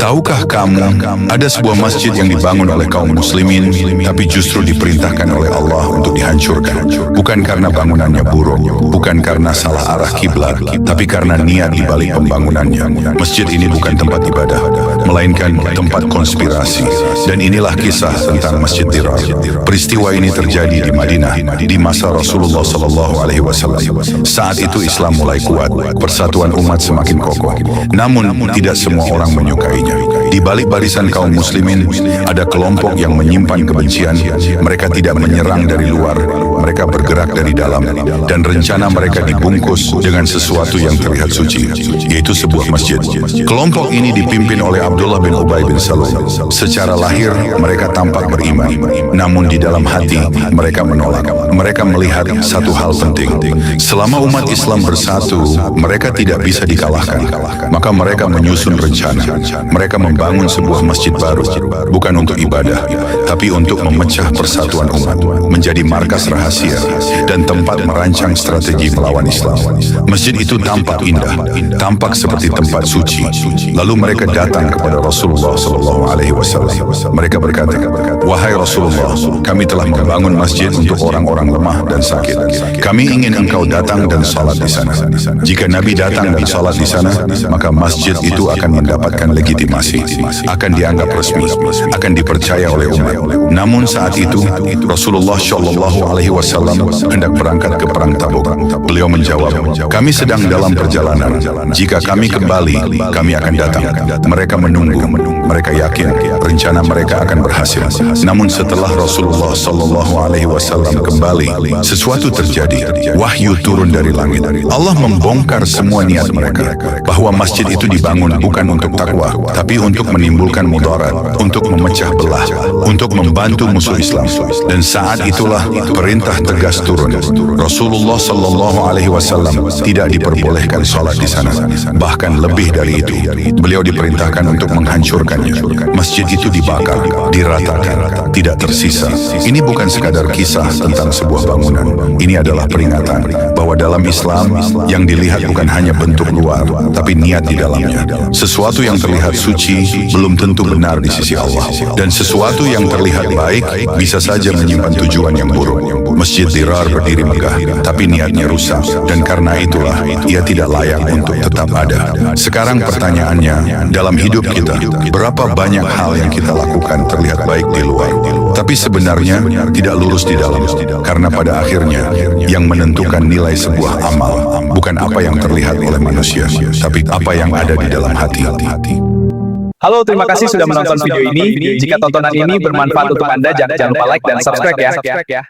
Tahukah kamu, ada sebuah masjid yang dibangun oleh kaum muslimin, tapi justru diperintahkan oleh Allah untuk dihancurkan. Bukan karena bangunannya buruk, bukan karena salah arah kiblat, tapi karena niat di balik pembangunannya. Masjid ini bukan tempat ibadah, melainkan tempat konspirasi. Dan inilah kisah tentang Masjid Dirar. Peristiwa ini terjadi di Madinah di masa Rasulullah SAW. Saat itu Islam mulai kuat, persatuan umat semakin kokoh. Namun tidak semua orang menyukainya. Di balik barisan kaum muslimin ada kelompok yang menyimpan kebencian. Mereka tidak menyerang dari luar, mereka bergerak dari dalam, dan rencana mereka dibungkus dengan sesuatu yang terlihat suci, yaitu sebuah masjid. Kelompok ini dipimpin oleh Abdullah bin Ubay bin Salul. Secara lahir mereka tampak beriman, namun di dalam hati mereka menolak. Mereka melihat satu hal penting: selama umat Islam bersatu, mereka tidak bisa dikalahkan. Maka mereka menyusun rencana. Mereka membangun sebuah masjid baru, bukan untuk ibadah, tapi untuk memecah persatuan umat, menjadi markas rahasia dan tempat merancang strategi melawan Islam. Masjid itu tampak indah, tampak seperti tempat suci. Lalu mereka datang kepada Rasulullah SAW. Mereka berkata, "Wahai Rasulullah, kami telah membangun masjid untuk orang-orang lemah dan sakit. Kami ingin engkau datang dan salat di sana. Jika Nabi datang dan salat di sana, maka masjid itu akan mendapatkan legitimasi, akan dianggap resmi, akan dipercaya oleh umat." Namun saat itu Rasulullah SAW hendak berangkat ke perang Tabuk. Beliau menjawab, "Kami sedang dalam perjalanan. Jika kami kembali, kami akan datang." Mereka menunggu. Mereka yakin rencana mereka akan berhasil. Namun setelah Rasulullah SAW kembali, sesuatu terjadi. Wahyu turun dari langit. Allah membongkar semua niat mereka, bahwa masjid itu dibangun bukan untuk takwa, tapi untuk menimbulkan mudarat, untuk memecah belah, untuk membantu musuh Islam. Dan saat itulah perintah tegas turun. Rasulullah SAW tidak diperbolehkan sholat di sana. Bahkan lebih dari itu, beliau diperintahkan untuk menghancurkannya. Masjid itu dibakar, diratakan, tidak tersisa. Ini bukan sekadar kisah tentang sebuah bangunan. Ini adalah peringatan bahwa dalam Islam yang dilihat bukan hanya bentuk luar, tapi niat di dalamnya. Sesuatu yang terlihat suci belum tentu benar di sisi Allah, dan sesuatu yang terlihat baik bisa saja menyimpan tujuan yang buruk. Masjid Dirar berdiri megah, tapi niatnya rusak, dan karena itulah ia tidak layak untuk tetap ada. Sekarang pertanyaannya, dalam hidup kita, berapa banyak hal yang kita lakukan terlihat baik di luar, tapi sebenarnya tidak lurus di dalam? Karena pada akhirnya yang menentukan nilai sebuah amal bukan apa yang terlihat oleh manusia, tapi apa yang ada di dalam hati. Halo, terima kasih sudah menonton video ini. Jika tontonan ini bermanfaat untuk Anda, jangan lupa like dan subscribe ya.